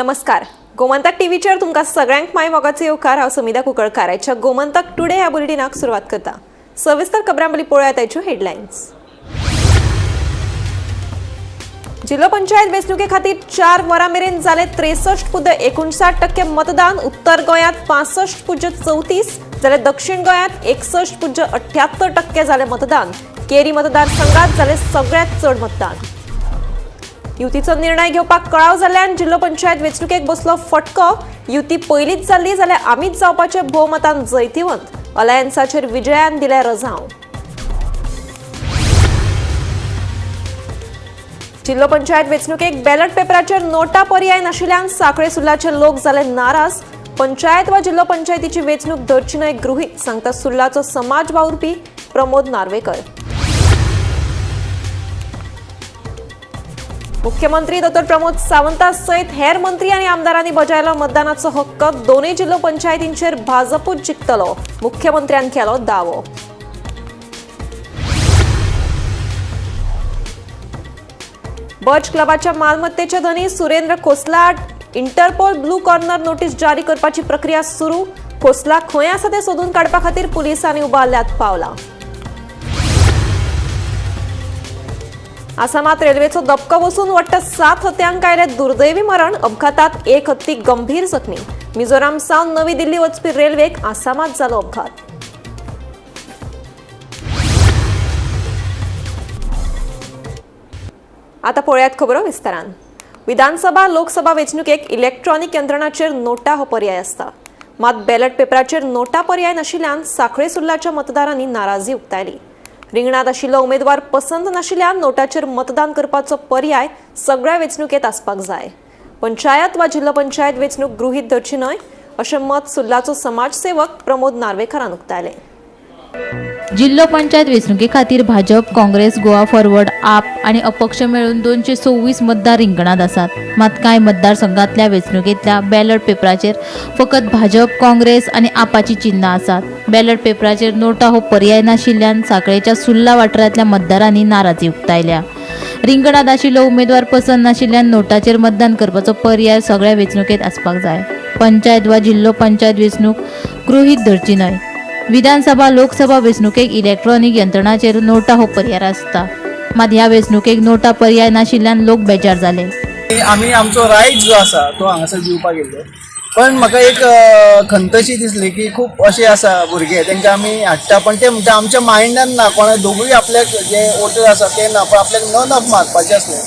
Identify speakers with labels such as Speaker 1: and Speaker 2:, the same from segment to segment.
Speaker 1: नमस्कार. गोमंतक टीव्हीचेर तुमकां सगळ्यांक माय मोगाचो येवकार. हांव समिधा कुंकळकार. आयच्या गोमंतक टुडे ह्या बुलेटिनाक सुरवात करता. सविस्तर खबरांवळी पळोवया ताच्यो हेडलायन्स. जिल्लो पंचायत वेंचणुके खातीर 4 वरां मेरेन जाले 63.59% मतदान. उत्तर गोंयांत 65.34 जाल्यार दक्षिण गोंयांत 61.78% जाले मतदान. केरी मतदारसंघात जाले सगळ्यांत चड मतदान. युतीचो निर्णय घेवपाक कळाव जाल्ल्यान जिल्लो पंचायत वेंचणुकेक बसलो फटको. युती पयलींच जाल्ली जाल्यार आमीच जावपाचे भोवमतान जैतिवंत. अलायन्साचेर विजयान दिलें रजांव. जिल्लो पंचायत वेंचणुकेक बॅलट पेपराचेर नोटा पर्याय नाशिल्ल्यान सांखळे सुर्लाचे लोक जाले नाराज. पंचायत वा जिल्लो पंचायतीची वेंचणूक धरची न्हय गृहीत, सांगता सुर्लाचो समाज वावुरपी प्रमोद नार्वेकर. मुख्यमंत्री डॉ. प्रमोद सावंता सयत हेर मंत्री आनी आमदारांनी बजायलो मतदानाचो हक्क. दोनूय जिल्लो पंचायतींचेर भाजपूच जिखतलो, मुख्यमंत्र्यान केलो दावो. बर्ज क्लबाच्या मालमत्तेचे धनी Surendra Khosla Interpol blue corner notice जारी करपाची प्रक्रिया सुरू. खोसला खंय आसा ते सोदून काडपा खातीर पुलिसांनी उबारल्यात पावलां. आसामात रेल्वेचो दबको बसून वट्ट 7 हत्यांक आयले दुर्दैवी मरण. अपघातात 1 हत्ती गंभीर जखमी. मिझोराम सावन नवी दिल्ली वचपी रेल्वेक आसामात जालो अपघात. आता पळयात खबरो विस्तारान. विधानसभा लोकसभा वेंचणुकेक इलेक्ट्रॉनिक यंत्रणाचेर नोटा हो पर्याय आसता. मात बॅलट पेपराचेर नोटा पर्याय नाशिल्ल्यान सांखळे सुर्लाच्या मतदारांनी नाराजी उक्तायली. रिंगणात आशिल्लो उमेदवार पसंत नाशिल्ल्यान नोटाचेर मतदान करपाचो पर्याय सगळ्या वेंचणुकेत आसपाक जाय. पंचायत वा जिल्लो पंचायत वेंचणूक गृहीत धरची न्हय अशें मत सुर्लाचो समाजसेवक प्रमोद नार्वेकरान उक्तायलें.
Speaker 2: जिल्लो पंचायत वेंचणुके खातीर भाजप, काँग्रेस, गोवा फॉरवर्ड, आप आनी अपक्ष मेळून 224 मतदार रिंगणात आसात. मात कांय मतदारसंघांतल्या वेंचणुकेंतल्या बॅलट पेपराचेर फकत भाजप, काँग्रेस आनी आपाची चिन्हां आसात. बॅलट पेपराचेर नोटा हो पर्याय नाशिल्ल्यान सांखळेच्या सुर्ला वाठारांतल्या मतदारांनी नाराजी उक्तायल्या. रिंगणात आशिल्लो उमेदवार पसंत नाशिल्ल्यान नोटाचेर मतदान करपाचो पर्याय सगळ्या वेंचणुकेत आसपाक जाय. पंचायत वा जिल्लो पंचायत वेंचणूक गृहीत धरची न्हय. विधानसभा लोकसभा वेंचणुकेक इलेक्ट्रॉनिक यंत्रणाचेर नोटा हो पर्याय आसता. मात ह्या वेंचणुकेक नोटा पर्याय नाशिल्ल्यान लोक बेजार जाले.
Speaker 3: आमी आमचो रायट जो आसा तो हांगासर दिवपाक गेल्ले, पण म्हाका एक खंतशी दिसली की खूब अशे आसा भुरगे तांकां आमी हाडटा, पण ते म्हणटा आमच्या मायंडान ना. कोणा दोगूय आपल्याक जे वोटर आसा ते ना, पण आपल्याक नन ऑफ मारपाचें आसलें.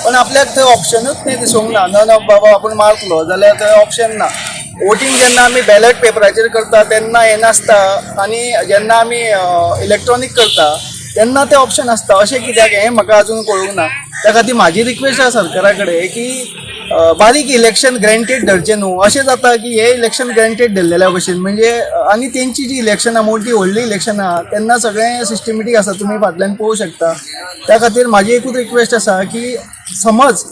Speaker 3: पण आपल्याक थंय ऑप्शनूच नाही दिसूंक ना. नन ऑफ बाबा आपूण मारतलो जाल्यार थंय ऑप्शन ना. वोटींग जेन्ना आमी बॅलट पेपराचेर करता तेन्ना हें नासता, आनी जेन्ना आमी इलेक्ट्रॉनीक करता तेन्ना ते ऑप्शन आसता. अशें कित्याक हें म्हाका अजून कळूंक ना. त्या खातीर म्हाजी रिक्वेस्ट आसा सरकारा कडेन की बारीक इलेक्शन ग्रँटेड धरचें न्हू. अशें जाता की हे इलेक्शन ग्रँटेड धरलेल्या भशेन म्हणजे, आनी तेंची जी इलेक्शनां मोठी व्हडली इलेक्शनां तेन्ना सगळें सिस्टमॅटीक आसा, तुमी फाटल्यान पळोवंक शकता. त्या खातीर म्हाजी एकूच रिक्वेस्ट आसा की समज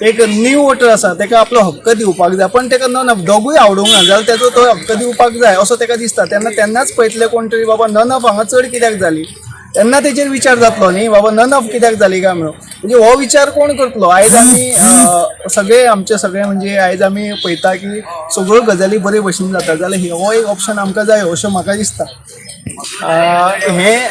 Speaker 3: एक न्यू वोटर आसा ताका आपलो हक्क दिवपाक जाय, पण ताका नन ऑफ दोगूय आवडूंक ना जाल्यार तेजो तो हक्क दिवपाक जाय असो ताका दिसता. तेन्नाच पळयतले कोण तरी बाबा नन ऑफ हांगा चड कित्याक जाली, तेन्ना तेचेर विचार जातलो न्ही बाबा नन ऑफ कित्याक जाली काय म्हणून. म्हणजे हो विचार कोण करतलो. आयज आमी सगळे आमचे सगळे म्हणजे आयज आमी पळयता की सगळ्यो गजाली बरे भशेन जाता, जाल्यार हो एक ऑप्शन आमकां जाय अशें म्हाका दिसता.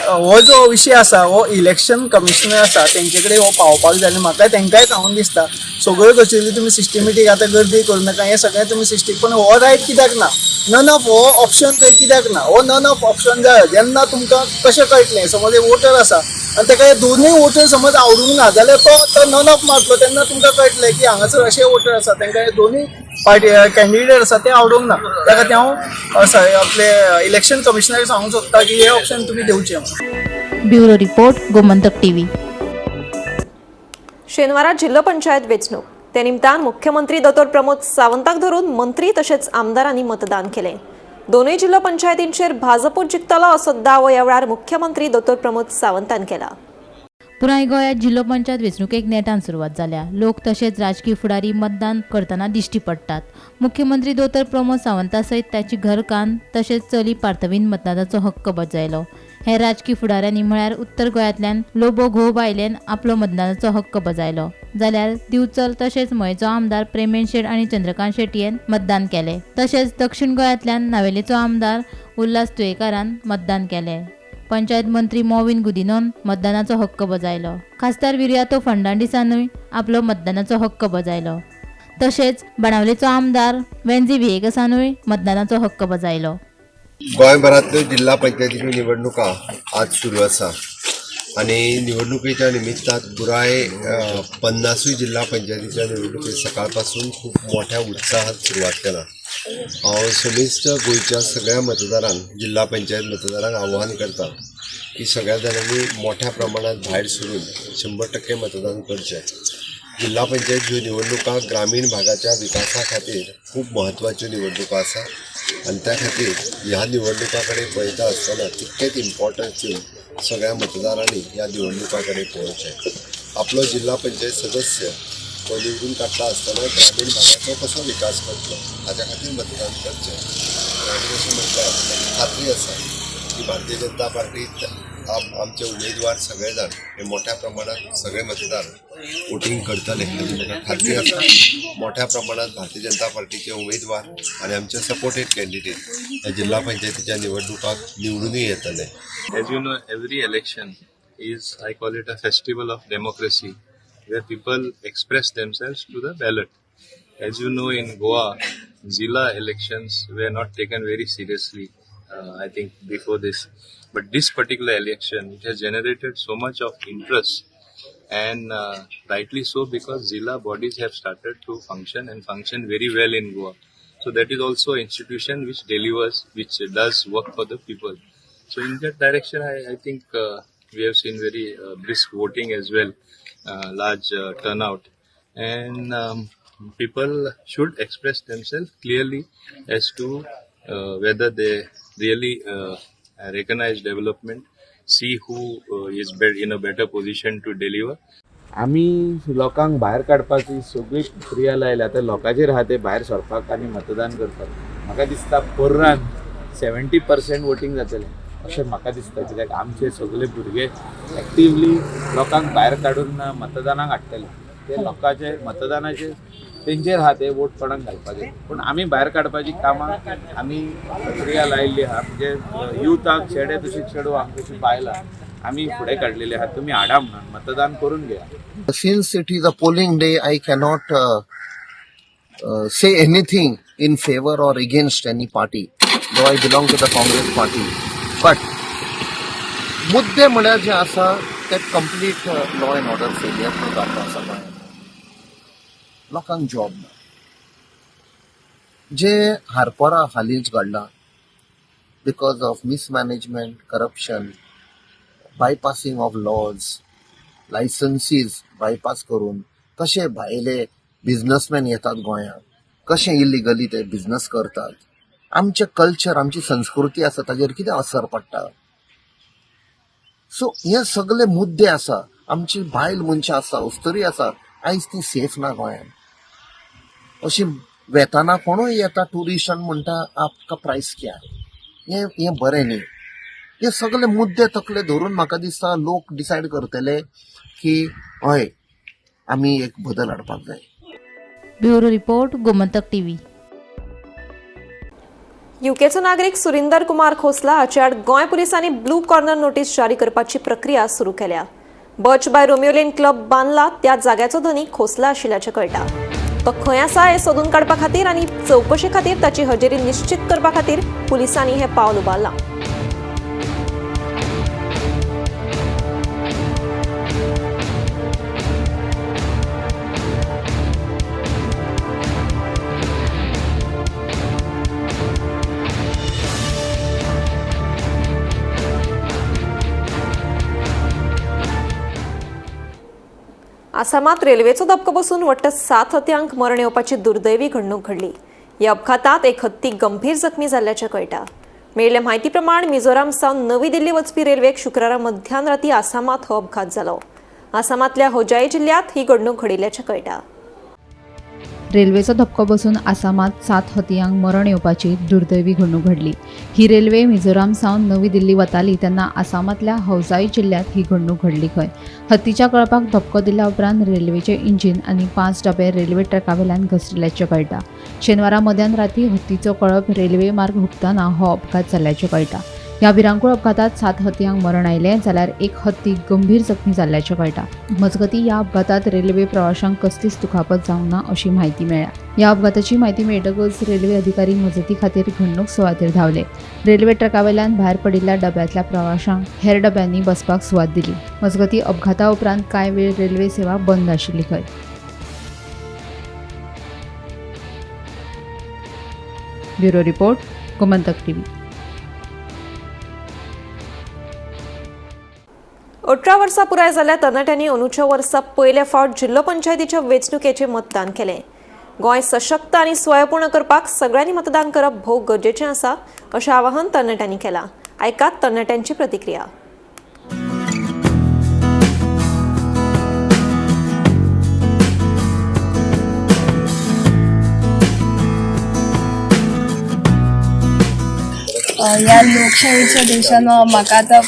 Speaker 3: हो जो विशय आसा हो इलेक्शन कमिशनर आसा तेंचे कडेन हो पावपाक जाय. आनी म्हाका तेंकाय सांगून दिसता सगळ्यो गजाली तुमी सिस्टमॅटीक आतां गर्दी करूं नाका, हें सगळें तुमी सिस्टीम. पण हो रायट कित्याक ना. नन ऑफ हो ऑप्शन थंय कित्याक ना. हो नन ऑफ ऑप्शन जाय जेन्ना तुमकां कशें कळटलें. समज एक वोटर आसा आनी ताका हे दोनूय वोटर समज आवडूंक ना जाल्यार तो नन ऑफ मारतलो. तेन्ना तुमकां कळटलें की हांगासर अशे वोटर आसा तांकां हे दोनूय पार्टी कॅन्डिडेट आसा ते आवडूंक ना. त्या खातीर हांव आपले इलेक्शन कमिशनराक सांगूंक सोदता की हे ऑप्शन तुमी दिवचें.
Speaker 2: Bureau report, Gomantak TV.
Speaker 1: शेनवारा जिल्लो पंचायत वेंचणूक. ते निमतान मुख्यमंत्री डॉ. प्रमोद सावंताक धरून मंत्री तशेंच आमदारांनी मतदान केलें. दोनूय जिल्लो पंचायतींचेर भाजपूच जिखतलो असो दावो ह्या वेळार मुख्यमंत्री डॉ. प्रमोद सावंतान केला.
Speaker 2: पुराय गोंयांत जिल्लो पंचायत वेंचणुकेक नेटान सुरवात जाल्या. लोक तशेंच राजकीय फुडारी मतदान करतना दिश्टी पडटात. मुख्यमंत्री डॉ. प्रमोद सावंता सयत ताची घरकान्न तशेंच चली पार्थवीन मतदानाचो हक्क बजायलो. हेर राजकीय फुडाऱ्यांनी म्हळ्यार उत्तर गोंयांतल्यान लोबो घोव बायलेन आपलो मतदानाचो हक्क बजायलो. जाल्यार दिवचल तशेंच मयेचो आमदार प्रेमेन शेट आनी चंद्रकांत शेट्टी यान मतदान केले. तशेंच दक्षिण गोंयांतल्यान नावेलीचो आमदार उल्हास तुयेकारान मतदान केले. पंचायत मंत्री मोविन गुदिनोन मतदानाचो हक्क बजायलो. खासदार विर्यातो फर्नांडिसानूय आपलो मतदानाचो हक्क बजायलो. तशेंच बाणावलेचो आमदार वेंजी विएगसानूय मतदानाचो हक्क बजायलो.
Speaker 4: गोंयभरांतल्यो जिल्हा पंचायतीच्यो निवडणुका आज सुरू आसा आणि निवडणुकीच्या निमित्तात पुराय 50 जिल्हा पंचायतीच्या निवडणुकी सकाळपासून खूप मोठ्या उत्साहात सुरुवात केला. हांव समेस्त गोंयच्या सगळ्या मतदारांक जिल्हा पंचायत मतदारांक आव्हान करता की सगळ्या जाणांनी मोठ्या प्रमाणात भायर सरून 100% मतदान करचें. जिल्हा पंचायत ह्यो निवडणुका ग्रामीण भागाच्या विकासा खातीर खूप म्हत्वाच्यो निवडणुका आसा आणि त्या खातीर ह्या निवडणुका कडेन पळयता आसतना तितकेच इम्पॉर्टन्स दिवन सगळ्या मतदारांनी ह्या निवडणुका कडेन पळोवचें. आपलो जिल्हा पंचायत सदस्य तो निवडून काडटा आसतना ग्रामीण भागाचो कसो विकास करतलो हाच्या खातीर मतदान करचें. आनी अशें म्हटल्यार खात्री आसा की भारतीय जनता पार्टीत आमचे उमेदवार सगळे जाण हे मोठ्या प्रमाणात सगळे मतदार वोटिंग करतले हाची म्हाका खात्री आसा. मोठ्या प्रमाणात भारतीय जनता पार्टीचे उमेदवार आणि आमचे सपोर्टेड कॅन्डिडेट ह्या जिल्हा पंचायतीच्या निवडणुकाक निवडूनय येतले.
Speaker 5: As you know, every election is, I call it a festival of democracy, where people express themselves to the ballot. As you know, in Goa, Zilla elections were not taken very seriously, I think, before this. But this particular election, it has generated so much of interest, and rightly so, because Zilla bodies have started to function and function very well in Goa. So that is also an institution which delivers, which does work for the people. So in that direction, I think we have seen very brisk voting as well, large turnout, and people should express themselves clearly as to whether they really recognize development, see who is in a better position to deliver.
Speaker 6: आमी लोकांक भायर काडपाची सगळी प्रक्रिया लायल्या आता लोकांचेर आहा ते भायर सरपाक आनी मतदान करपाक. म्हाका दिसता पर्रान 70% वोटींग जातलें अशें म्हाका दिसता. कित्याक आमचे सगळे भुरगे एक्टिवली लोकांक भायर काडून मतदानाक हाडटले. ते लोकांचे मतदानाचे तेंचेर आहा ते वोट कोणाक घालपाचे. पूण आमी भायर काडपाची कामां आमी प्रक्रिया लायिल्ली आहा. म्हणजे युथाक चेडे तशीच चेडू आमकां तशी बायलां आमी फुडें काडलेली आहा. तुमी हाडा म्हणून मतदान करून घेया.
Speaker 7: Since it is a polling day, I cannot say anything in favor or against any party, though I belong to the Congress party. But मुद्दे म्हळ्यार जे आसा ते complete law and order failure जाता आसा गोंयांत. लोकांक जॉब ना. जे हारपोरा हालींच घडला because of mismanagement, corruption, bypassing of laws, licences bypass करून कशे भायले बिझनसमॅन येतात गोंयांत, कशे इलिगली ते बिझनस करतात. आमचे कल्चर, आमची संस्कृती आसा ताजेर कितें असर पडटा. सो हे सगळे मुद्दे आसा. आमची बायल मनशां आसा, उस्तरी आसा, आयज ती सेफ ना गोंयांत. अशी वेताना कोणूय येता टुरिस्ट आनी म्हणटा आपका प्रायस क्या. हे बरें न्ही. हे सगळे मुद्दे तकले धरून म्हाका दिसता लोक डिसायड करतले की हय आमी एक बदल हाडपाक जाय.
Speaker 2: Bureau report, Gomantak TV.
Speaker 1: युकेचो नागरीक सुरिंदर कुमार खोसला हाचे आड गोंय पुलिसांनी ब्लू कॉर्नर नोटीस जारी करपाची प्रक्रिया सुरू केल्या. Birch by Romeo Lane club बांदला त्या जाग्याचो धनी खोसला आशिल्ल्याचें कळटा. तो खंय आसा हें सोदून काडपा खातीर आनी चवकशे खातीर ताची हजेरी निश्चित करपा खातीर पुलिसांनी हें पावल उबारलां. आसामात रेल्वेचो धपको बसून वट्ट 7 हत्यांक मरण येवपाची दुर्दैवी घडणूक घडली. ह्या अपघातांत एक हत्ती गंभीर जखमी जाल्ल्याचें कळटा. मेळिल्ले म्हायती प्रमाण मिझोराम सावन नवी दिल्ली वचपी रेल्वेक शुक्रारा मध्यान राती आसामात हो अपघात जालो. आसामांतल्या होजाई जिल्ल्यांत ही घडणूक घडिल्ल्याचें कळटा.
Speaker 2: रेल्वेचो धक्को बसून आसामात 7 हतयांक मरण येवपाची दुर्दैवी घडणूक घडली. ही रेल्वे मिझोराम सावन नवी दिल्ली वताली तेन्ना आसामांतल्या हौसाई जिल्ह्यात ही घडणूक घडली खंय. हत्तीच्या कळपाक धक्को दिल्या उपरांत रेल्वेचे इंजिन आनी 5 डबे रेल्वे ट्रॅकावेल्यान घसरिल्ल्याचें कळटा. शेनवारा मध्यान राती हत्तीचो कळप रेल्वे मार्ग हुबताना हो अपघात जाल्ल्याचें कळटा. ह्या भिरांकूळ अपघातात 7 हतयांक मरण आयले जाल्यार एक हत्ती गंभीर जखमी जाल्ल्याचें कळटा. मजगतीं ह्या अपघातात रेल्वे प्रवाशांक कसलीच दुखापत जावंक ना अशी म्हायती मेळ्ळ्या. ह्या अपघाताची म्हायती मेळटकच रेल्वे अधिकारी मजती खातीर घडणूक सुवातेर धांवले. रेल्वे ट्रॅकावेल्यान भायर पडिल्ल्या डब्यांतल्या प्रवाशांक हेर डब्यांनी बसपाक सुवात दिली. मजगतीं अपघाता उपरांत कांय वेळ रेल्वे सेवा बंद आशिल्ली खंय. Bureau report, Gomantak TV.
Speaker 1: 18 वर्सां पुराय जाल्या तरणाट्यांनी अंदूच्या वर्सा पयले फावट जिल्लो पंचायतीच्या वेंचणुकेचें मतदान केलें. गोंय सशक्त आनी स्वयंपूर्ण करपाक सगळ्यांनी मतदान करप भोव गरजेचें आसा अशें आवाहन तरणाट्यांनी केलां. आयकात तरणाट्यांची प्रतिक्रिया.
Speaker 8: ह्या लोकशायेच्या देशान म्हाका आतां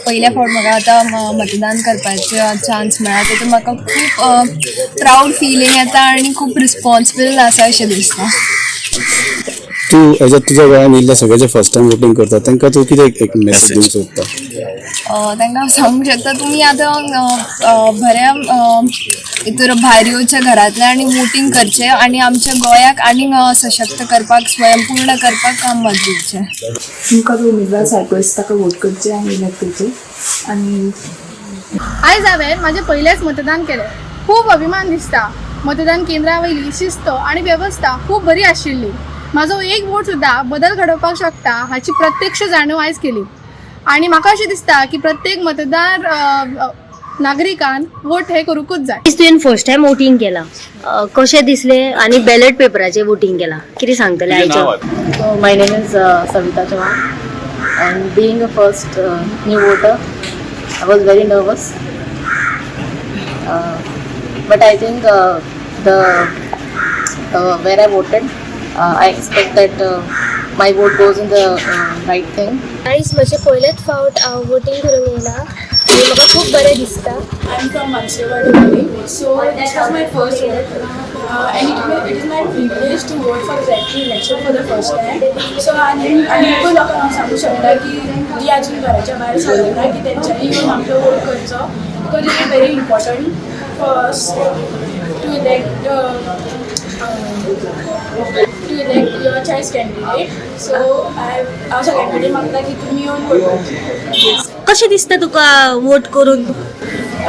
Speaker 8: पयल्या फावट म्हाका आतां मतदान करपाचो चान्स मेळ्ळा तातूंत म्हाका खूब प्रावड फिलींग येता आनी खूब रिस्पॉन्सिबल आसा अशें दिसता.
Speaker 9: तूं हेज्या तुज्या गोंयांत येयल्ल्या सगळ्याचे फर्स्ट टायम वोटींग करता तांकां तूं कितें एक मॅसेज दिवंक सोदता?
Speaker 8: तांकां सांगूंक शकता तुमी आतां बऱ्या हितूर भायर येवचे घरांतल्यान आनी वोटींग करचें आनी आमच्या गोंयाक आनीक सशक्त करपाक स्वयंपूर्ण करपाक काम मत दिवचें.
Speaker 10: तुमकां जो उमेदवार सारको दिसता ताका वोट करचें आनी इलेक्ट करचें. आनी
Speaker 11: आयज हांवें म्हाजें पयलेंच मतदान केलें. खूब अभिमान दिसता. मतदान केंद्रा वयली शिस्त आनी वेवस्था खूब बरी आशिल्ली. म्हाजो एक वोट सुद्दां बदल घडोवपाक शकता हाची प्रत्यक्ष जाणीव आयज केली. आनी म्हाका अशें दिसता की प्रत्येक मतदार नागरिकान वोट हे करूंकूच जाय.
Speaker 12: तुवें फर्स्ट टायम वोटींग केलां, कशें दिसलें आनी बॅलेट पेपराचेर वोटींग केलां, कितें सांगतलें आयच्या?
Speaker 13: My name is Savita Chavan and being a first new voter I was very nervous, but I think where I voted, I expect that my vote goes in the right thing.
Speaker 14: आयज म्हजें पयलेच फावट हांव वोटींग करूंक येयलां आनी म्हाका खूब बरें दिसता.
Speaker 10: I am from Mansewadi, so this was my first vote, and it is my privilege to vote for the election for the first time. So आणि खूप लोकांना सांगू शकता की जी अजून घराच्या बाहेर सरना की त्यांच्यानी येऊन आपलं वोट करचो, because it is very important for us to elect your choice candidate. So हांव सगळ्यांकडे मागता की तुम्ही येऊन वोट करचें.
Speaker 12: कशें दिसता तुका वोट करून?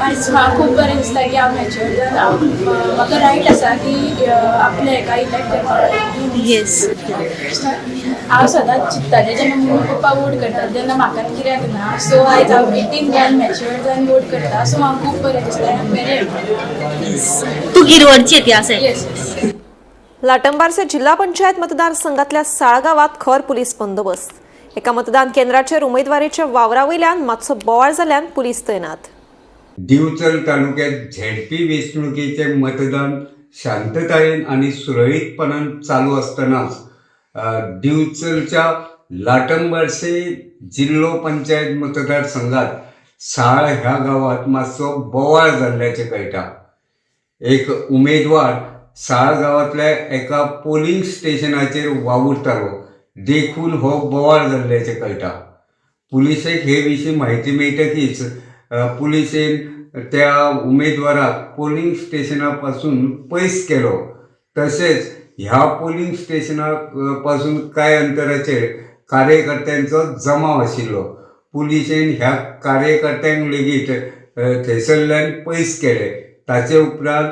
Speaker 10: आयज म्हाका खूब बरें दिसता की हांव मॅच्युअर जावन म्हाका रायट आसा की आपले हेका इलेक्ट करपाक.
Speaker 12: येस,
Speaker 10: हांव सदांच चिंत्तालें जेन्ना मम्मी पप्पा वोट करतात तेन्ना म्हाका कित्याक ना. सो आयज हांव 18 जावन मॅच्युअर जावन वोट करता. सो म्हाका खूब बरें दिसता. I am very happy.
Speaker 12: तू गिरवडची इतिहास आहे?
Speaker 10: येस.
Speaker 1: लाटंबारचे जिल्हा पंचायत मतदारसंघातल्या साळगावात खर पुलीस बंदोबस्त. एका मतदान केंद्राचेर उमेदवारीच्या वावरावयल्यान मातसो बोवाळ जाल्ल्यान पुलीस तैनात.
Speaker 15: दिवचल तालुक्यात झेडपी वेंचणुकेचे मतदान शांततायेन आणि सुरळीतपणान चालू असतानाच दिवचलच्या लाटंबारसे जिल्हो पंचायत मतदारसंघात साळ ह्या गावात मातसो बोवाळ जाल्ल्याचे कळटा. एक उमेदवार साळ गावातल्या एका पोलिंग स्टेशनाचेर वावुरतालो देखून हो बोवाळ जाल्ल्याचे कळटा. पुलिसेक हे विशीं म्हायती मेळटकीच पुलिसेन त्या उमेदवाराक पोलिंग स्टेशना पासून पयस केलो. तशेंच ह्या पोलिंग स्टेशना पासून कांय अंतराचेर कार्यकर्त्यांचो जमाव आशिल्लो. पुलिसेन ह्या कार्यकर्त्यांक लेगीत थंयसरल्यान पयस केले. ताचे उपरांत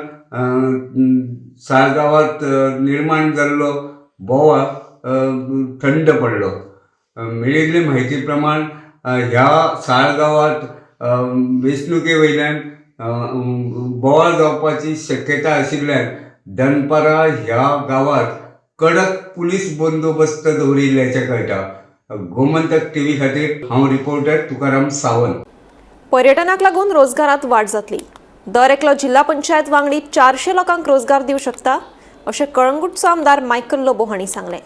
Speaker 15: साळगांवांत निर्माण जाल्लो बोवाळ थंड पडलो. मेळिल्ले म्हायती प्रमाण ह्या साळगांवांत वेंचणुके वयल्यान बोवाळ जावपाची शक्यता आशिल्ल्यान दनपारा ह्या गांवांत कडक पुलीस बंदोबस्त दवरिल्ल्याचें कळटा. गोमंतक टीव्ही खातीर हांव रिपोर्टर तुकाराम सावंत.
Speaker 1: पर्यटनाक लागून रोजगारात वाड जातली. दर एकलो जिल्हा पंचायत वांगडी 400 लोकांक रोजगार दिवंक शकता. अशें कळंगूटचो आमदार मायकल लोबो हांणी सांगलें.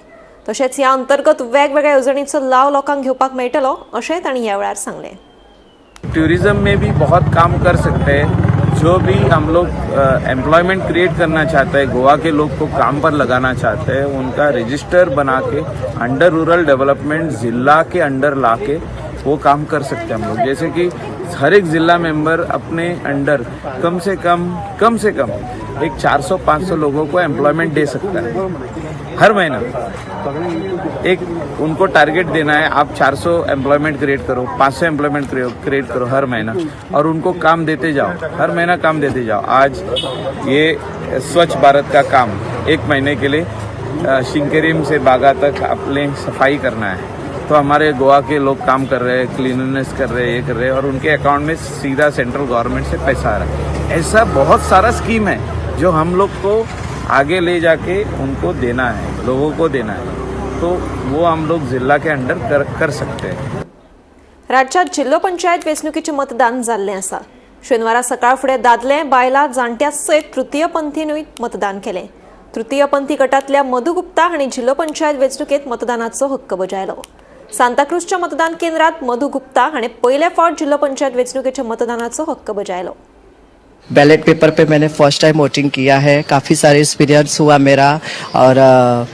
Speaker 1: तशेंच ह्या अंतर्गत वेगवेगळ्या येवजणींचो लाव लोकांक घेवपाक मेळटलो अशेंय तांणी ह्या वेळार सांगलें.
Speaker 6: टूरिज्म में भी बहुत काम कर सकते हैं. जो भी हम लोग एम्प्लॉयमेंट क्रिएट करना चाहते हैं, गोवा के लोग को काम पर लगाना चाहते हैं, उनका रजिस्टर बना के अंडर रूरल डेवलपमेंट जिला के अंडर ला के वो काम कर सकते हैं हम लोग. जैसे कि हर एक जिला मेंबर अपने अंडर कम से कम एक 400-500 लोगों को एम्प्लॉयमेंट दे सकता है हर महीना. एक उनको टारगेट देना है, आप 400 एम्प्लॉयमेंट क्रिएट करो, 500 एम्प्लॉयमेंट क्रिएट करो हर महीना और उनको काम देते जाओ, हर महीना काम देते जाओ. आज ये स्वच्छ भारत का काम 1 महीने के लिए शिंकेरिम से बागा तक अपने सफाई करना है, तो हमारे गोवा के लोग काम कर रहे हैं, क्लीननेस कर रहे हैं, ये कर रहे हैं और उनके अकाउंट में सीधा सेंट्रल गवर्नमेंट से पैसा आ रहा है. ऐसा बहुत सारा स्कीम है जो हम लोग को आगे ले जाके उनको देना है, लोगों को देना है, तो वो हम लोग जिला के अंडर कर सकते हैं.
Speaker 1: राज्यात जिल्लो पंचायत वेंचणुकीचें मतदान जाल्लें आसा. शेनवारा सकाळ फुडें दादले, बायलां, जाणट्या सयत तृतीयपंथींनीय मतदान केलें. तृतीयपंथी गटांतल्या मधु गुप्ता हांणी जिल्लो पंचायत वेंचणुकेंत मतदानाचो हक्क बजायलो. सांताक्रूजच्या मतदान केंद्रात मधु गुप्ता हांणी पयले फावट जिल्लो पंचायत वेंचणुकेच्या मतदानाचो हक्क बजायलो.
Speaker 16: बैलेट पेपर पे मैंने फर्स्ट टाइम वोटिंग किया है. काफ़ी सारे एक्सपीरियंस हुआ मेरा और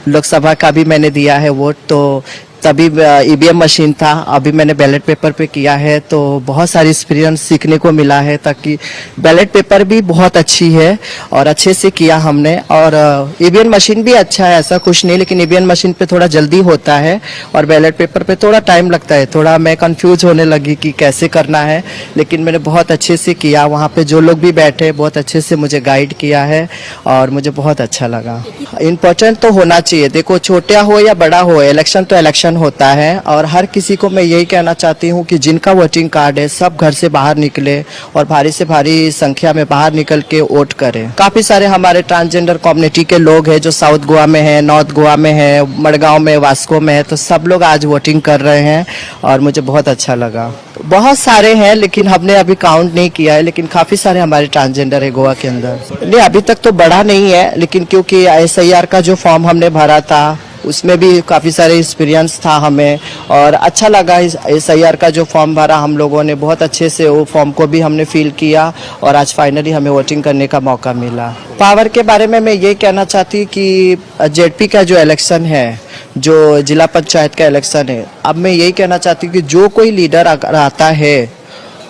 Speaker 16: लोकसभा का भी मैंने दिया है वोट. तो तभी ईवीएम मशीन था, अभी मैंने बैलेट पेपर पे किया है तो बहुत सारी एक्सपीरियंस सीखने को मिला है. ताकि बैलेट पेपर भी बहुत अच्छी है और अच्छे से किया हमने. और ईवीएम मशीन भी अच्छा है, ऐसा कुछ नहीं, लेकिन ईवीएम मशीन पे थोड़ा जल्दी होता है और बैलेट पेपर पे थोड़ा टाइम लगता है. थोड़ा मैं कंफ्यूज होने लगी कि कैसे करना है, लेकिन मैंने बहुत अच्छे से किया. वहाँ पे जो लोग भी बैठे बहुत अच्छे से मुझे गाइड किया है और मुझे बहुत अच्छा लगा. इम्पोर्टेंट तो होना चाहिए, देखो छोटा हो या बड़ा हो, इलेक्शन तो इलेक्शन होता है. और हर किसी को मैं यही कहना चाहती हूँ कि जिनका वोटिंग कार्ड है सब घर से बाहर निकले और भारी से भारी संख्या में बाहर निकल के वोट करें. काफी सारे हमारे ट्रांसजेंडर कम्युनिटी के लोग हैं जो साउथ गोवा में है, नॉर्थ गोवा में है, मडगांव में, वास्को में है, तो सब लोग आज वोटिंग कर रहे हैं और मुझे बहुत अच्छा लगा. बहुत सारे हैं लेकिन हमने अभी काउंट नहीं किया है, लेकिन काफी सारे हमारे ट्रांसजेंडर है गोवा के अंदर. नहीं, अभी तक तो बढ़ा नहीं है, लेकिन क्योंकि SIR का जो फॉर्म हमने भरा था उसमें भी काफ़ी सारे एक्सपीरियंस था हमें और अच्छा लगा. SIR का जो फॉर्म भरा हम लोगों ने बहुत अच्छे से वो फॉर्म को भी हमने फिल किया और आज फाइनली हमें वोटिंग करने का मौका मिला. पावर के बारे में मैं ये कहना चाहती हूँ कि ZP का जो इलेक्शन है, जो जिला पंचायत का इलेक्शन है, अब मैं यही कहना चाहती हूँ कि जो कोई लीडर आता है,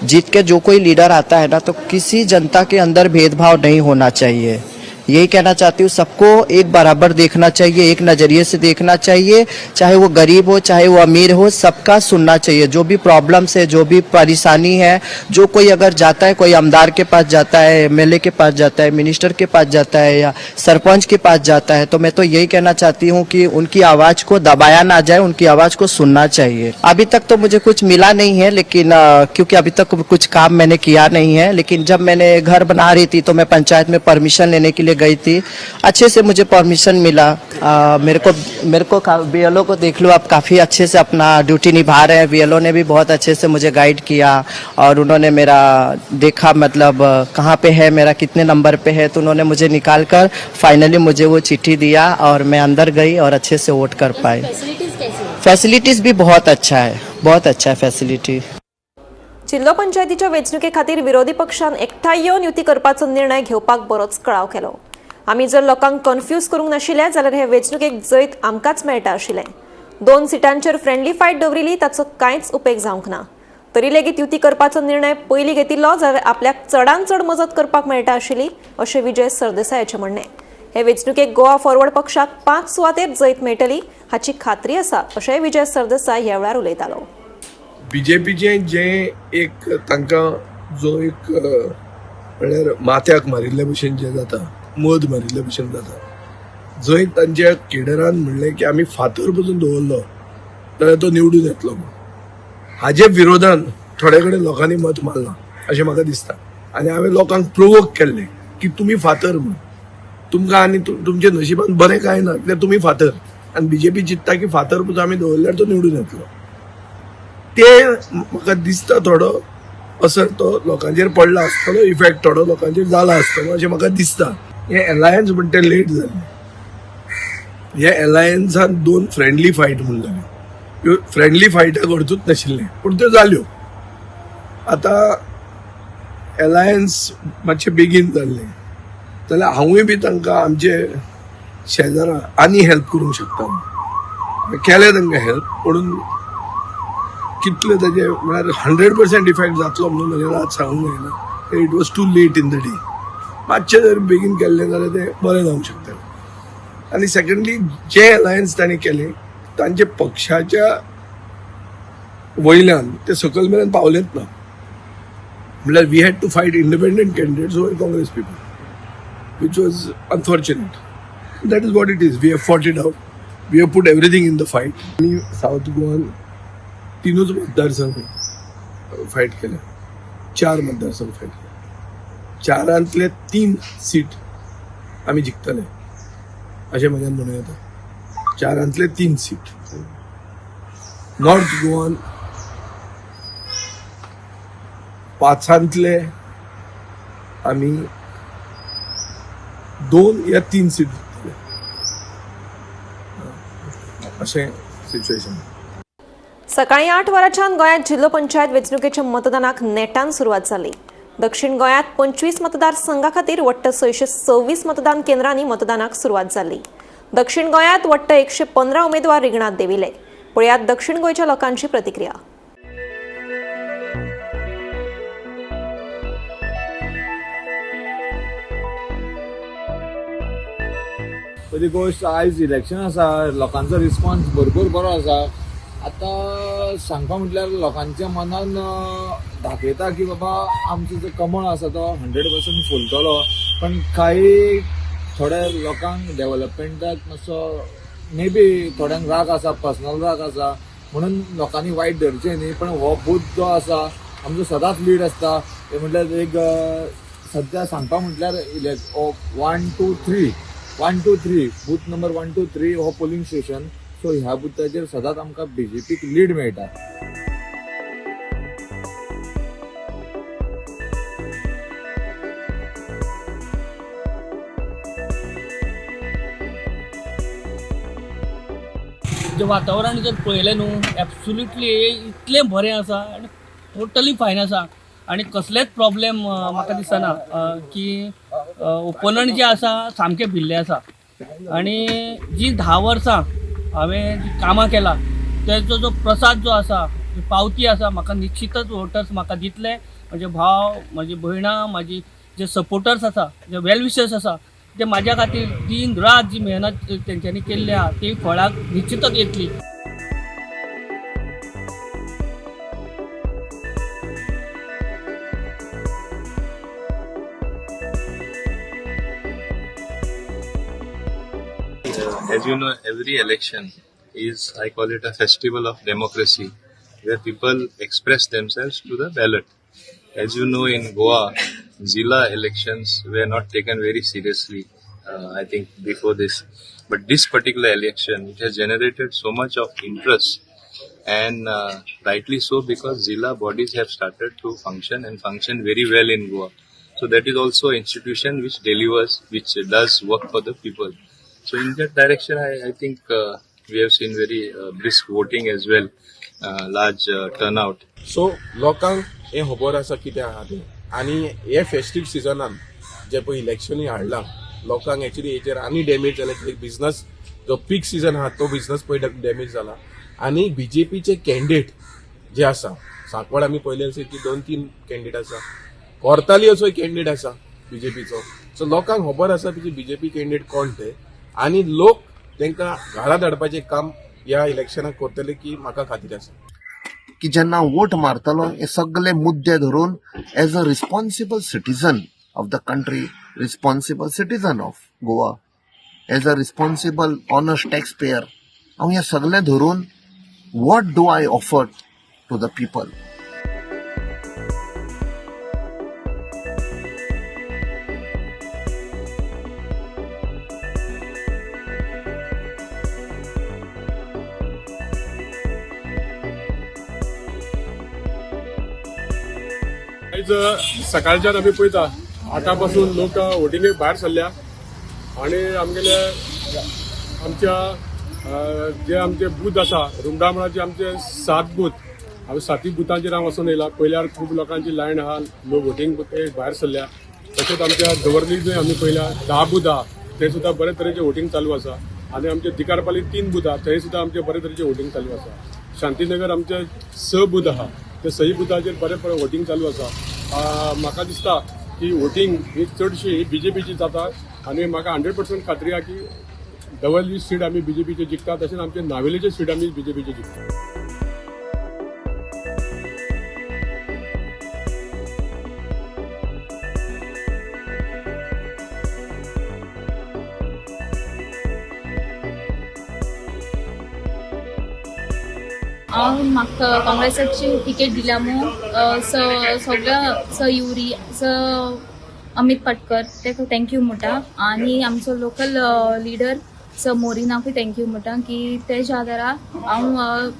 Speaker 16: जीत के जो कोई लीडर आता है ना, तो किसी जनता के अंदर भेदभाव नहीं होना चाहिए. यही कहना चाहती हूँ, सबको एक बराबर देखना चाहिए, एक नज़रिए से देखना चाहिए, चाहे वो गरीब हो चाहे वो अमीर हो, सबका सुनना चाहिए. जो भी प्रॉब्लम्स है, जो भी परेशानी है, जो कोई अगर जाता है, कोई आमदार के पास जाता है, MLA के पास जाता है, मिनिस्टर के पास जाता है या सरपंच के पास जाता है, तो मैं तो यही कहना चाहती हूँ कि उनकी आवाज़ को दबाया ना जाए, उनकी आवाज़ को सुनना चाहिए. अभी तक तो मुझे कुछ मिला नहीं है, लेकिन क्योंकि अभी तक कुछ काम मैंने किया नहीं है, लेकिन जब मैंने घर बना रही थी तो मैं पंचायत में परमिशन लेने के लिए गई थी. अच्छे से मुझे परमिशन मिला. मेरे को BLO को देख लो, आप काफ़ी अच्छे से अपना ड्यूटी निभा रहे हैं. BLO ने भी बहुत अच्छे से मुझे गाइड किया और उन्होंने मेरा देखा, मतलब कहाँ पे है मेरा, कितने नंबर पे है, तो उन्होंने मुझे निकाल कर फाइनली मुझे वो चिट्ठी दिया और मैं अंदर गई और अच्छे से वोट कर पाई. फैसिलिटीज़ भी बहुत अच्छा है, बहुत अच्छा है फैसिलिटी.
Speaker 1: जिल्लो पंचायतीच्या वेंचणुके खातीर विरोधी पक्षान एकठांय येवन युती करपाचो निर्णय घेवपाक बरोच कळाव केलो. आमी जर लोकांक कन्फ्यूज करूंक नाशिल्ले जाल्यार हे वेंचणुकेक जैत आमकांच मेळटा आशिल्लें. 2 सिटांचेर फ्रेंडली फायट दवरिली ताचो कांयच उपेग जावंक ना. तरी लेगीत युती करपाचो निर्णय पयलीं घेतिल्लो जाल्यार आपल्याक चडांत चड मजत करपाक मेळटा आशिल्ली अशें विजय सरदेसायाचें म्हणणें. हे वेंचणुकेक गोवा फॉरवर्ड पक्षाक 5 सुवातेर जैत मेळटली हाची खात्री आसा अशेंय विजय सरदेसाय ह्या वेळार उलयतालो.
Speaker 17: BJPचें जें एक तांकां जो एक म्हणल्यार माथ्याक मारिल्ले भशेन जें जाता, मध मारिल्ले भशेन जाता, जंय तांच्या केडरान म्हणलें की आमी फातर पसून दवरलो जाल्यार तो निवडून येतलो. हाजे विरोधान थोडे कडेन लोकांनी मत मारलां अशें म्हाका दिसता. आनी हांवें लोकांक प्रोवोक केल्लें की तुमी फातर म्हूण, तुमकां आनी तुमचे नशिबान बरें कांय ना, कित्याक तुमी फातर. आनी BJP चिंतता की फातर पसून आमी दवरल्यार तो निवडून येतलो. ते म्हाका दिसता थोडो असर तो लोकांचेर पडला आसतलो, इफेक्ट थोडो लोकांचेर जाला आसतलो अशें म्हाका दिसता. हे अलायन्स म्हणटा तें लेट जालें. ह्या एलायन्सान 2 फ्रेंडली फायट म्हणून जाल्यो. ह्यो फ्रेंडली फायटा घडचूच नाशिल्ले पूण त्यो जाल्यो. आतां एलायन्स मातशें बेगीन जाल्लें जाल्यार हांवूय बी तांकां आमचे शेजाऱ्यां आनी हेल्प करूंक शकता. केलें तांकां हेल्प म्हणून कितले ताजे म्हळ्यार 100% इफेक्ट जातलो म्हणून म्हाजें आज सांगूंक जायना. It was too late in the day. मातशें जर बेगीन केल्लें जाल्यार तें बरें जावंक शकता. आनी सेकंडली जे एलायन्स तांणी केले तांचे पक्षाच्या वयल्यान ते सकयल मेरेन पावलेच ना. म्हळ्यार we had to fight independent candidates over Congress people, which was unfortunate. That is what it is. We have fought it out. We have put everything in the fight. आणि साऊथ गोवान 3 मतदारसंघ फायट केले, 4 मतदारसंघ फायट केले. 4 3 seat आम्ही जिखतले अशें म्हज्यान म्हणूं येता. 4 3 सीट. नॉर्थ गोवान 5 आम्ही 2 या 3 सीट जिखतले अशें सिच्युएशन.
Speaker 1: सकाळी 8 वरांच्यान गोंयांत जिल्लो पंचायत वेंचणुकेच्या मतदानाक नेटान सुरवात जाली. दक्षिण गोंयांत 25 मतदारसंघा खातीर वट्ट 626 मतदान केंद्रांनी मतदानाक सुरवात जाली. दक्षिण गोंयांत वट्ट 115 उमेदवार रिंगणात देविले. पळयात दक्षिण गोंयच्या लोकांची प्रतिक्रिया.
Speaker 6: पहिली गोष्ट आयज इलेक्शन आसा, लोकांचो रिस्पॉन्स भरपूर बरो आसा. आतां सांगपा म्हटल्यार लोकांच्या मनान दाखयता की बाबा आमचो जो कमळ आसा तो 100% फुलतलो. पण काही थोड्या लोकांक डेव्हलपमेंटाक मातसो मे बी थोड्यांक राग आसा, पर्सनल राग आसा म्हणून लोकांनी वायट धरचें न्ही. पण हो बूथ जो आसा आमचो सदांच लीड आसता. ते म्हटल्यार एक सद्या सांगपा म्हटल्यार 1 2 3 बूथ नंबर 1 2 3 हो पोलिंग स्टेशन. सो ह्या बुथाचेर सदांच आमकां बीजेपीक लीड मेळटा.
Speaker 18: जे वातावरण जर पळयलें न्हू, एब्सोल्युटली इतलें बरें आसा आनी टोटली फायन आसा. आनी कसलेच प्रॉब्लेम म्हाका दिसना की ओपोनंट जे आसा सामके भिल्ले आसा. आनी जी 10 वर्सां हांवें जी कामां केला तेजो जो प्रसाद जो आसा, जी पावती आसा, म्हाका निश्चितच वोटर्स म्हाका दितले. म्हजे भाव, म्हजी भयणां, म्हाजी जे सपोर्टर्स आसा, जे वेल विशर्स आसा, ते म्हाज्या खातीर दिन रात जी मेहनत तेंच्यांनी केल्ली आहा ती फळाक निश्चितच येतली.
Speaker 5: As you know, every election is, I call it a festival of democracy, where people express themselves to the ballot. As you know, in Goa, Zilla elections were not taken very seriously, I think, before this. But this particular election, it has generated so much of interest, and rightly so, because Zilla bodies have started to function and function very well in Goa. So that is also an institution which delivers, which does work for the people. So in that direction, I think we have seen very brisk voting as well, large turnout.
Speaker 19: So लोकांक हे खबर आसा कितें आहा तें. आनी हे festive सिजनान जे पळय इलेक्शनूय हाडलां, लोकांक एक्चुअली हेचेर आनी डॅमेज जालें. बिझनस जो पीक सिजन आहा तो बिझनस पळय डॅमेज जाला. आनी बीजेपीचे कॅन्डिडेट जे आसा, सांकवाड आमी पळयलें अशें की 2-3 कॅन्डिडेट आसा. कोर्ताली असो एक कॅन्डिडेट आसा बीजेपीचो. सो लोकांक खबर आसा की बीजेपी कॅन्डिडेट कोण ते. आनी लोक तांकां घरा धाडपाचें काम ह्या इलेक्शनाक करतले की म्हाका खातीर आसा.
Speaker 7: की जेन्ना वोट मारतलो हे सगळे मुद्दे धरून as a responsible citizen of the country, responsible citizen of Goa, as a responsible honest taxpayer, हांव हे सगळे धरून what do I offer to the people.
Speaker 20: सकाळच्यान आमी पळयता 8 पासून लोक वोटिंगेक भायर सरल्या. आनी आमगेले आमच्या जे आमचे बूथ आसा रुमडामळाचे आमचे 7 बूथ हांवें 7 बुथांचेर हांव वचून येयला. पयल्यार खूब लोकांची लायन आहा, लोक वोटींग भायर सरल्या. तशेंच आमच्या दवर्लींतूय आमी पयल्या 10 बूथ आहा, थंय सुद्दां बरे तरेचे वोटींग चालू आसा. आनी आमचे तिकारपाली 3 बूथ आहा, थंय सुद्दां आमचे बरे तरेचे वोटींग चालू आसा. शांतीनगर आमचे 6 बूथ आहा, ते 6 बुथाचेर बरे वोटींग चालू आसा. म्हाका दिसता की वोटींग ही चडशी ही BJPची जाता आनी म्हाका 100% खात्री आहा की दवर्ली सीट आमी BJPचे जिखता. तशेंच आमचे नावेलीचे सीट आमी BJPचे जिखता.
Speaker 13: हांव म्हाका काँग्रेसाची टिकेट दिल्यामू सगळ्या युरी अमित पाटकर ताका थँक्यू म्हणटा आनी आमचो लोकल लिडर मोरिनाकूय थँक्यू म्हणटा की तेज्या आदारा हांव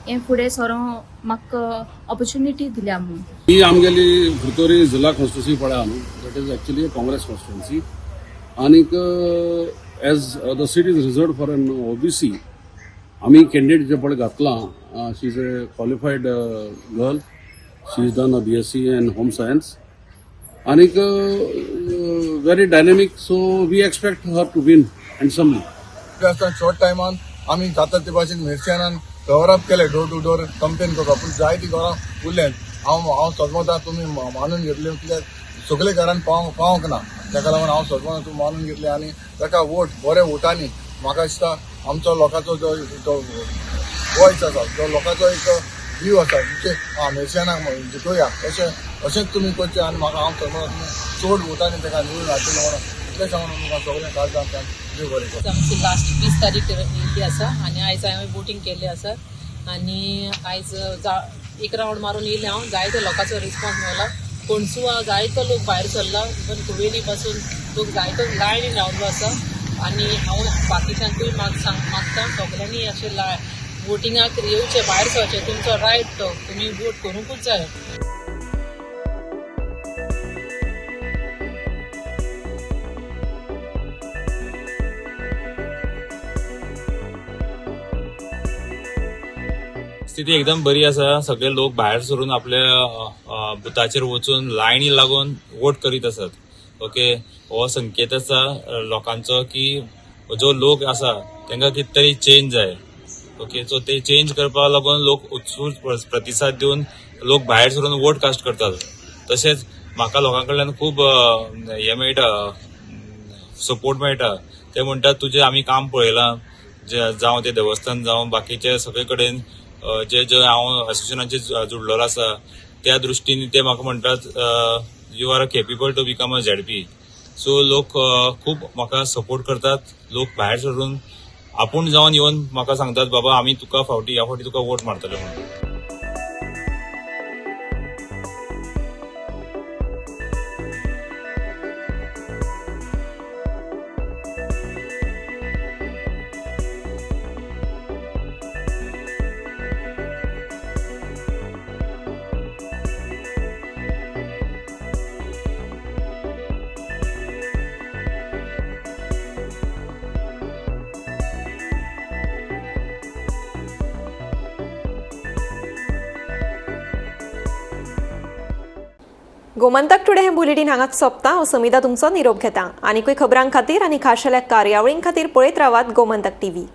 Speaker 13: हें फुडें सरों म्हाका ऑपॉर्च्युनिटी दिल्या म्हणून.
Speaker 20: ही आमगेली भितोरी जिल्हा कॉन्स्टिट्युन्सी पळया न्हू, that is actually Congress constituency. आनीक as the seat is reserved for an OBC आमी कॅन्डिडेट जे पळय घातलां, she is a qualified girl. She is done a BSc in home science आनीक very dynamic. So we expect her to win handsomely.
Speaker 17: Short टायमान आमी जाता ते भाशेन मिरच्यानान कवर अप केले, डोर टू डोर कंपेन करपाक. पूण जायतीं घरां उरलें. हांव सजमता तुमी मानून घेतले, कित्याक सगळे घरान पावोंक ना. ताका लागून हांव सजमता तूं मानून घेतले आनी ताका वोट बऱ्या वोटांनी म्हाका दिसता आमचो लोकांचो जो वॉयस आसा, जो लोकांचो एक व्यू आसा, मिरच्यानाक जिखोया अशेंच तुमी करचें. आनी म्हाका हांव सजमता तुमी चड वोटांनी ताका निवडून हाडटले म्हणून इतलें सांगून तुमकां सगळें काळजांतल्यान देव बरें करूं.
Speaker 21: आमची लास्ट 20 तारीख येयल्ली आसा आनी आयज हांवें वोटींग केल्लें आसा आनी आयज एक रावंड मारून येयलें हांव. जायत्या लोकांचो रिस्पॉन्स मेळ्ळा. कोणसुआ जायतो लोक भायर सरला, इवन कुवेली पासून लोक जायतो लायनीन रावल्लो आसा. आनी हांव बाकीच्यांकूय मागता सगळ्यांनी अशें वोटिंगाक येवचें, भायर सरचें. तुमचो रायट तो, तुमी वोट करूंकूच जाय.
Speaker 22: स्थिती एकदम बरी आसा. सगळे लोक भायर सरून आपल्या बुथाचेर वचून लायनी लागून वोट करीत आसात. ओके, हो संकेत आसा लोकांचो की जो लोक आसा तांकां कितें तरी चेंज जाय. ओके, सो ते चेंज करपाक लागून लोक उत्स्फूर्त प्रतिसाद दिवन लोक भायर सरून वोट कास्ट करतात. तशेंच म्हाका लोकां कडल्यान खूब हें मेळटा, सपोर्ट मेळटा. ते म्हणटात तुजें आमी काम पळयलां, जावं ते देवस्थान जावं बाकीचे सगळे कडेन जे हांव एसोसिएशनाचे जुडलेलो आसा त्या दृश्टीन ते म्हाका म्हणटात you are capable to become a ZP. So लोक खूब म्हाका सपोर्ट करतात. लोक भायर सरून आपूण जावन येवन म्हाका सांगतात बाबा आमी तुका ह्या फावटी तुका वोट मारतले म्हणून.
Speaker 1: गोमंतक टुडे हें बुलेटीन हांगाच सोंपता. हांव समिता तुमचो निरोप घेता. आनीकूय खबरां खातीर आनी खाशेल्या कार्यावळीं खातीर पळयत रावात गोमंतक TV.